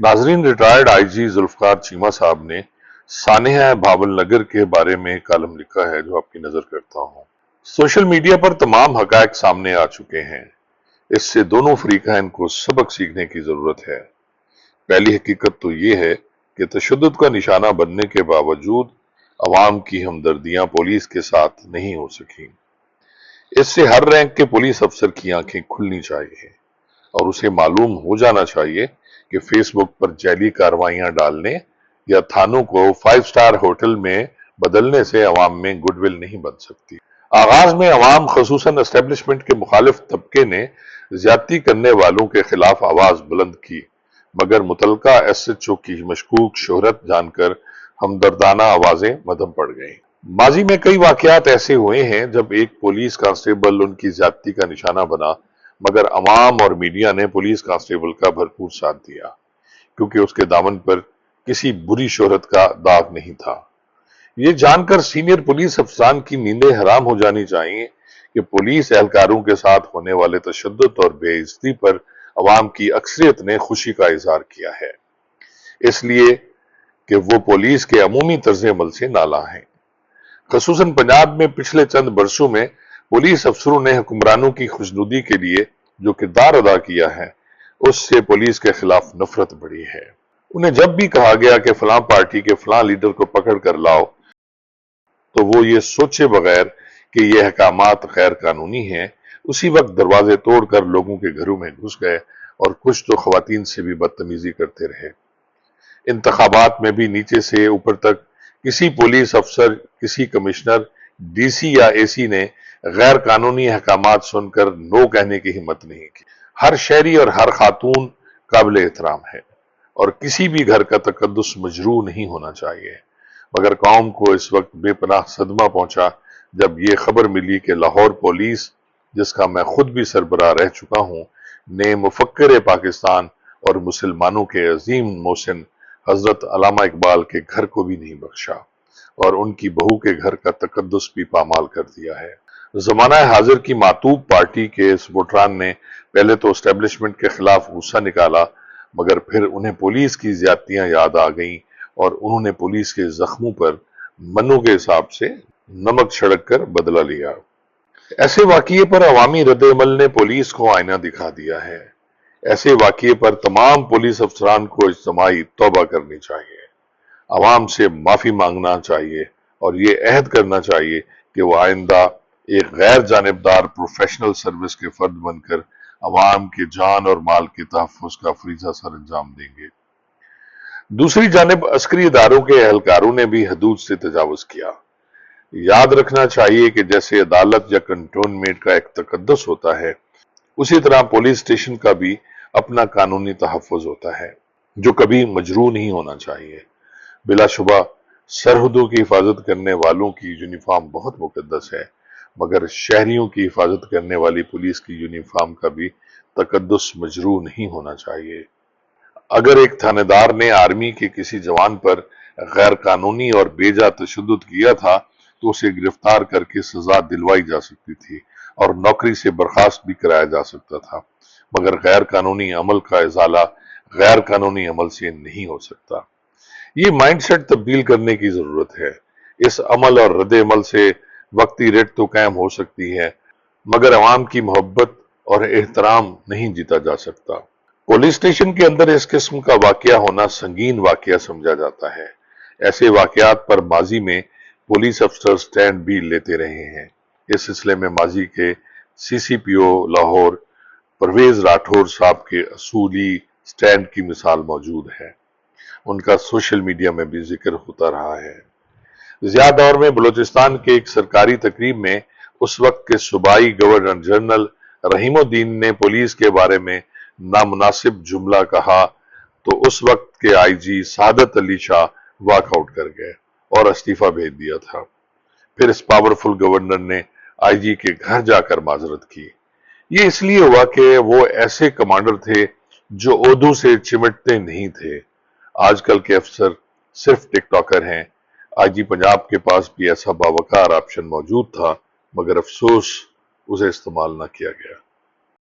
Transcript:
नाजरीन, retired IG Zulfikar Cheema साहब ने सानेहा भावल नगर के बारे में कॉलम लिखा है जो आपकी नजर करता हूं। सोशल मीडिया पर तमाम हकायक सामने आ चुके हैं। इससे दोनों फरीकैन को सबक सीखने की जरूरत है। पहली हकीकत तो ये है कि तशद्दुद का निशाना बनने के बावजूद अवाम की हमदर्दियां पुलिस के साथ नहीं हो सकी। इससे हर रैंक के पुलिस अफसर की आंखें खुलनी चाहिए और उसे मालूम हो जाना चाहिए कि फेसबुक पर जैली कार्रवाइयां डालने या थानों को 5 स्टार होटल में बदलने से अवाम में गुडविल नहीं बन सकती। आगाज में अवाम खसूसन एस्टेब्लिशमेंट के मुखालिफ तबके ने ज्यादती करने वालों के खिलाफ आवाज बुलंद की, मगर मुतलका एसएचओ की मशकूक शोहरत जानकर हमदर्दाना आवाजें मध्यम पड़ गईं। माजी में कई वाकयात ऐसे हुए हैं जब एक पुलिस कांस्टेबल उनकी ज्यादती का निशाना बना, मगर अवाम और मीडिया ने पुलिस कांस्टेबल का भरपूर साथ दिया क्योंकि उसके दामन पर किसी बुरी शोहरत का दाग नहीं था। ये जानकर सीनियर पुलिस अफसरान की नींदें हराम हो जानी चाहिए कि पुलिस एहलकारों के साथ होने वाले तशद्दुद और बेइज्जती पर अवाम की अक्सरियत ने खुशी का इजहार किया है, इसलिए कि वो पुलिस के अमूमी तर्ज अमल से नाला हैं। खसूसन पंजाब में पिछले चंद बरसों में पुलिस अफसरों ने हुक्मरानों की खुशनुदी के लिए जो किरदार अदा किया है, उससे पुलिस के खिलाफ नफरत बढ़ी है। उन्हें जब भी कहा गया कि फलां पार्टी के फलां लीडर को पकड़ कर लाओ, तो वो ये सोचे बगैर कि ये अहकामात गैर कानूनी हैं, उसी वक्त दरवाजे तोड़कर लोगों के घरों में घुस गए और कुछ तो खवातीन से भी बदतमीजी करते रहे। इंतखाबात में भी नीचे से ऊपर तक किसी पुलिस अफसर, किसी कमिश्नर, डीसी या एसी ने गैर कानूनी अहकामात सुनकर नो कहने की हिम्मत नहीं की। हर शहरी और हर खातून काबिल एहतराम है और किसी भी घर का तकद्दुस मजरू नहीं होना चाहिए, मगर कौम को इस वक्त बेपनाह सदमा पहुंचा जब ये खबर मिली कि लाहौर पुलिस, जिसका मैं खुद भी सरबराह रह चुका हूं, ने मुफक्किर पाकिस्तान और मुसलमानों के अजीम मोहसिन हजरत अल्लामा इकबाल के घर को भी नहीं बख्शा और उनकी बहू के घर का तकद्दुस भी पामाल कर दिया है। जमाना हाजिर की मातूब पार्टी के सपोर्टरान ने पहले तो एस्टेब्लिशमेंट के खिलाफ गुस्सा निकाला, मगर फिर उन्हें पुलिस की ज्यादतियां याद आ गईं और उन्होंने पुलिस के जख्मों पर मन्नों के हिसाब से नमक छिड़क कर बदला लिया। ऐसे वाकये पर अवामी रद्द-ए-अमल ने पुलिस को आईना दिखा दिया है। ऐसे वाकये पर तमाम पुलिस अफसरान को इज्तिमाई तौबा करनी चाहिए, अवाम से माफी मांगना चाहिए और ये अहद करना चाहिए कि वो आइंदा एक गैर जानिबदार प्रोफेशनल सर्विस के फर्द बनकर अवाम के जान और माल के तहफ़्फ़ुज़ का फरीज़ा सर अंजाम देंगे। दूसरी जानिब अस्करी इदारों के एहलकारों ने भी हदूद से तजावुज़ किया। याद रखना चाहिए कि जैसे अदालत या कंटोनमेंट का एक तकद्दुस होता है, उसी तरह पुलिस स्टेशन का भी अपना कानूनी तहफ़्फ़ुज़ होता है जो कभी मजरू नहीं होना चाहिए। बिलाशुबा सरहदों की हिफाजत करने वालों की यूनिफॉर्म बहुत मुकद्दस है, मगर शहरियों की हिफाजत करने वाली पुलिस की यूनिफॉर्म का भी तकद्दुस मजरू नहीं होना चाहिए। अगर एक थानेदार ने आर्मी के किसी जवान पर गैर कानूनी और बेजा तशद्दुद किया था तो उसे गिरफ्तार करके सजा दिलवाई जा सकती थी और नौकरी से बर्खास्त भी कराया जा सकता था, मगर गैर कानूनी अमल का इजाला गैर कानूनी अमल से नहीं हो सकता। ये माइंडसेट तब्दील करने की जरूरत है। इस अमल और रद्द अमल से वक्ती रेट तो कायम हो सकती है, मगर अवाम की मोहब्बत और एहतराम नहीं जीता जा सकता। पुलिस स्टेशन के अंदर इस किस्म का वाकया होना संगीन वाकया समझा जाता है। ऐसे वाकयात पर माजी में पुलिस अफसर स्टैंड भी लेते रहे हैं। इस सिलसिले में माजी के सीसीपीओ लाहौर परवेज राठौर साहब के असूली स्टैंड की मिसाल मौजूद है। उनका सोशल मीडिया में भी जिक्र होता रहा है। ज़िया दौर में बलूचिस्तान के एक सरकारी तकरीब में उस वक्त के सूबाई गवर्नर जनरल रहीमुद्दीन ने पुलिस के बारे में नामुनासिब जुमला कहा तो उस वक्त के आईजी सादत अली शाह वॉकआउट कर गए और इस्तीफा भेज दिया था। फिर इस पावरफुल गवर्नर ने आईजी के घर जाकर माजरत की। ये इसलिए हुआ कि वो ऐसे कमांडर थे जो ओहदों से चिमटते नहीं थे। आजकल के अफसर सिर्फ टिकटॉकर हैं। आईजी पंजाब के पास भी ऐसा बावकार ऑप्शन मौजूद था, मगर अफसोस उसे इस्तेमाल न किया गया।